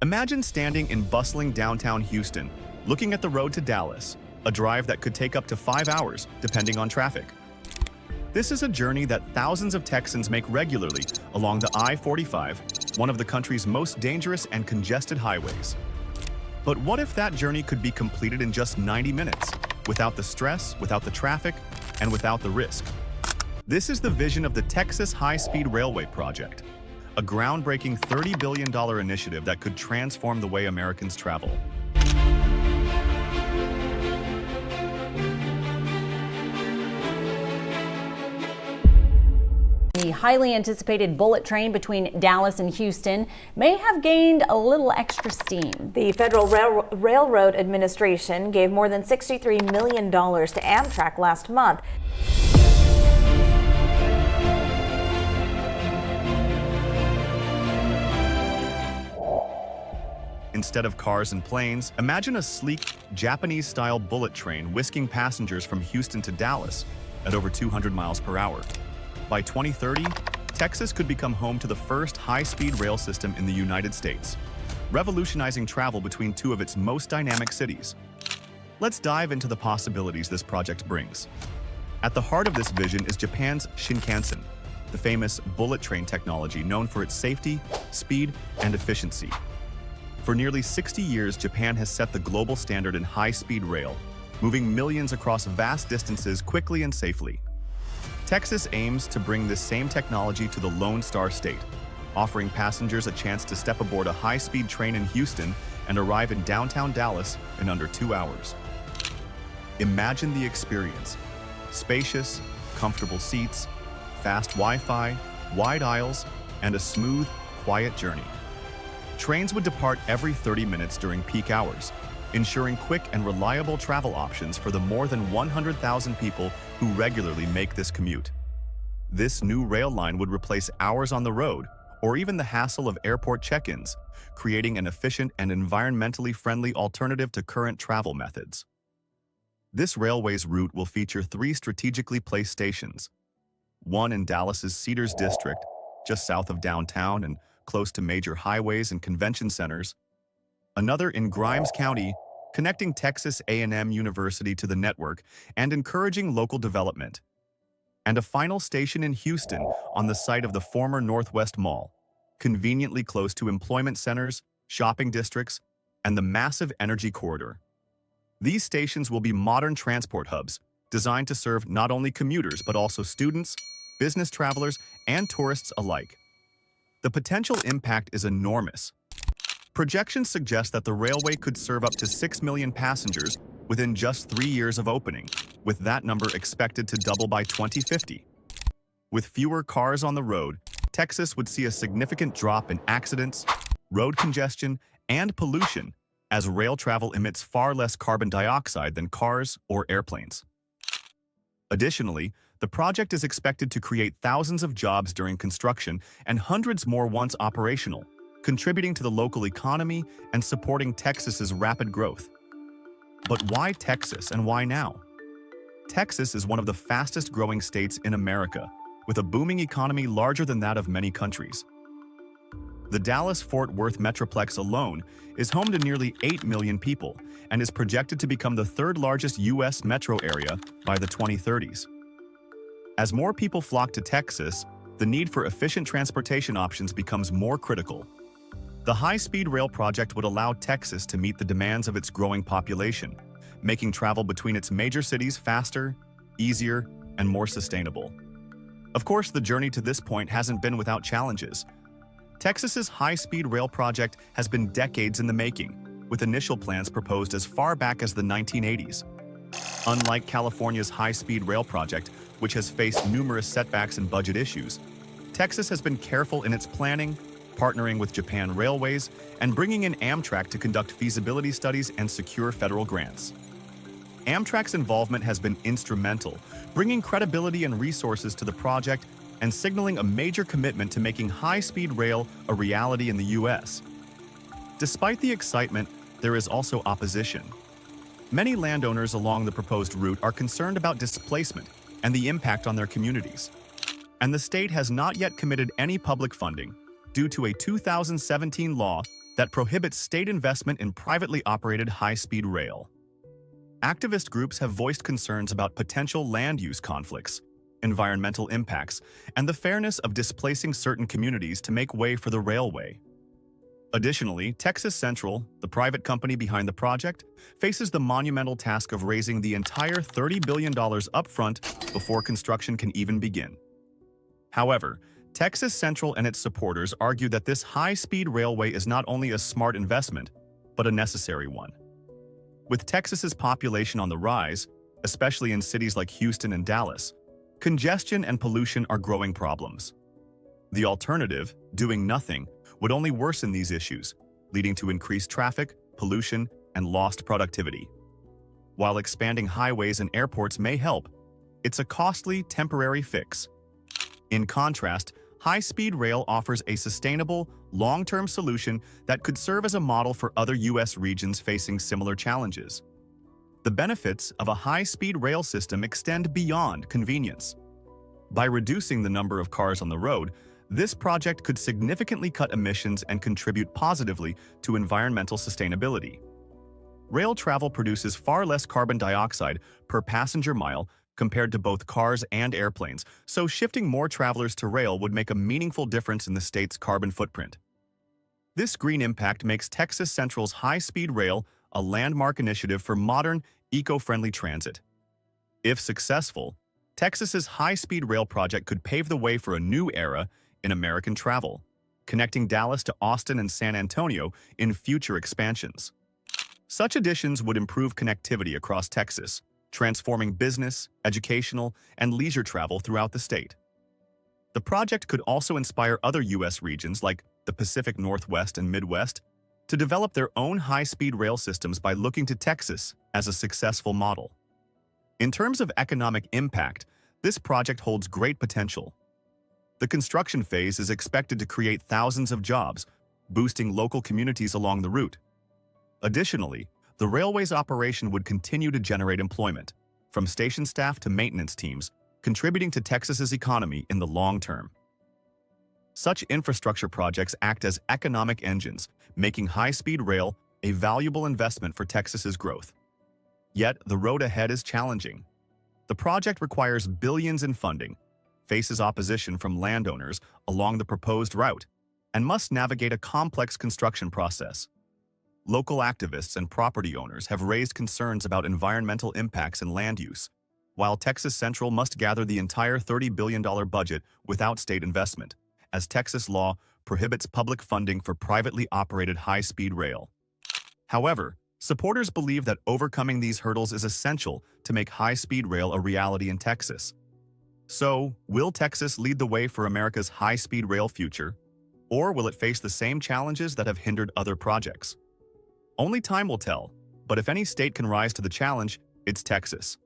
Imagine standing in bustling downtown Houston, looking at the road to Dallas, a drive that could take up to 5 hours, depending on traffic. This is a journey that thousands of Texans make regularly along the I-45, one of the country's most dangerous and congested highways. But what if that journey could be completed in just 90 minutes, without the stress, without the traffic, and without the risk? This is the vision of the Texas High-Speed Railway Project, a groundbreaking $30 billion initiative that could transform the way Americans travel. The highly anticipated bullet train between Dallas and Houston may have gained a little extra steam. The Federal Railroad Administration gave more than $63 million to Amtrak last month. Instead of cars and planes, imagine a sleek, Japanese-style bullet train whisking passengers from Houston to Dallas at over 200 miles per hour. By 2030, Texas could become home to the first high-speed rail system in the United States, revolutionizing travel between two of its most dynamic cities. Let's dive into the possibilities this project brings. At the heart of this vision is Japan's Shinkansen, the famous bullet train technology known for its safety, speed, and efficiency. For nearly 60 years, Japan has set the global standard in high-speed rail, moving millions across vast distances quickly and safely. Texas aims to bring this same technology to the Lone Star State, offering passengers a chance to step aboard a high-speed train in Houston and arrive in downtown Dallas in under 2 hours. Imagine the experience: spacious, comfortable seats, fast Wi-Fi, wide aisles, and a smooth, quiet journey. Trains would depart every 30 minutes during peak hours, ensuring quick and reliable travel options for the more than 100,000 people who regularly make this commute. This new rail line would replace hours on the road, or even the hassle of airport check-ins, creating an efficient and environmentally friendly alternative to current travel methods. This railway's route will feature 3 strategically placed stations, one in Dallas's Cedars District, just south of downtown and close to major highways and convention centers, another in Grimes County, connecting Texas A&M University to the network and encouraging local development, and a final station in Houston on the site of the former Northwest Mall, conveniently close to employment centers, shopping districts, and the massive energy corridor. These stations will be modern transport hubs designed to serve not only commuters but also students, business travelers, and tourists alike. The potential impact is enormous. Projections suggest that the railway could serve up to 6 million passengers within just 3 years of opening, with that number expected to double by 2050. With fewer cars on the road, Texas would see a significant drop in accidents, road congestion, and pollution, as rail travel emits far less carbon dioxide than cars or airplanes. Additionally, the project is expected to create thousands of jobs during construction and hundreds more once operational, contributing to the local economy and supporting Texas's rapid growth. But why Texas and why now? Texas is one of the fastest growing states in America, with a booming economy larger than that of many countries. The Dallas-Fort Worth Metroplex alone is home to nearly 8 million people and is projected to become the 3rd largest U.S. metro area by the 2030s. As more people flock to Texas, the need for efficient transportation options becomes more critical. The high-speed rail project would allow Texas to meet the demands of its growing population, making travel between its major cities faster, easier, and more sustainable. Of course, the journey to this point hasn't been without challenges. Texas's high-speed rail project has been decades in the making, with initial plans proposed as far back as the 1980s. Unlike California's high-speed rail project, which has faced numerous setbacks and budget issues, Texas has been careful in its planning, partnering with Japan Railways, and bringing in Amtrak to conduct feasibility studies and secure federal grants. Amtrak's involvement has been instrumental, bringing credibility and resources to the project and signaling a major commitment to making high-speed rail a reality in the U.S. Despite the excitement, there is also opposition. Many landowners along the proposed route are concerned about displacement and the impact on their communities. And the state has not yet committed any public funding due to a 2017 law that prohibits state investment in privately operated high-speed rail. Activist groups have voiced concerns about potential land use conflicts, environmental impacts, and the fairness of displacing certain communities to make way for the railway. Additionally, Texas Central, the private company behind the project, faces the monumental task of raising the entire $30 billion upfront before construction can even begin. However, Texas Central and its supporters argue that this high-speed railway is not only a smart investment, but a necessary one. With Texas's population on the rise, especially in cities like Houston and Dallas, congestion and pollution are growing problems. The alternative, doing nothing, would only worsen these issues, leading to increased traffic, pollution, and lost productivity. While expanding highways and airports may help, it's a costly, temporary fix. In contrast, high-speed rail offers a sustainable, long-term solution that could serve as a model for other U.S. regions facing similar challenges. The benefits of a high-speed rail system extend beyond convenience. By reducing the number of cars on the road, this project could significantly cut emissions and contribute positively to environmental sustainability. Rail travel produces far less carbon dioxide per passenger mile compared to both cars and airplanes, so shifting more travelers to rail would make a meaningful difference in the state's carbon footprint. This green impact makes Texas Central's high-speed rail a landmark initiative for modern, eco-friendly transit. If successful, Texas's high-speed rail project could pave the way for a new era in American travel, connecting Dallas to Austin and San Antonio in future expansions. Such additions would improve connectivity across Texas, transforming business, educational, and leisure travel throughout the state. The project could also inspire other U.S. regions like the Pacific Northwest and Midwest to develop their own high-speed rail systems by looking to Texas as a successful model. In terms of economic impact, this project holds great potential. The construction phase is expected to create thousands of jobs, boosting local communities along the route. Additionally, the railway's operation would continue to generate employment, from station staff to maintenance teams, contributing to Texas's economy in the long term. Such infrastructure projects act as economic engines, making high-speed rail a valuable investment for Texas's growth. Yet, the road ahead is challenging. The project requires billions in funding, faces opposition from landowners along the proposed route, and must navigate a complex construction process. Local activists and property owners have raised concerns about environmental impacts and land use, while Texas Central must gather the entire $30 billion budget without state investment, as Texas law prohibits public funding for privately operated high-speed rail. However, supporters believe that overcoming these hurdles is essential to make high-speed rail a reality in Texas. So, will Texas lead the way for America's high-speed rail future, or will it face the same challenges that have hindered other projects? Only time will tell, but if any state can rise to the challenge, it's Texas.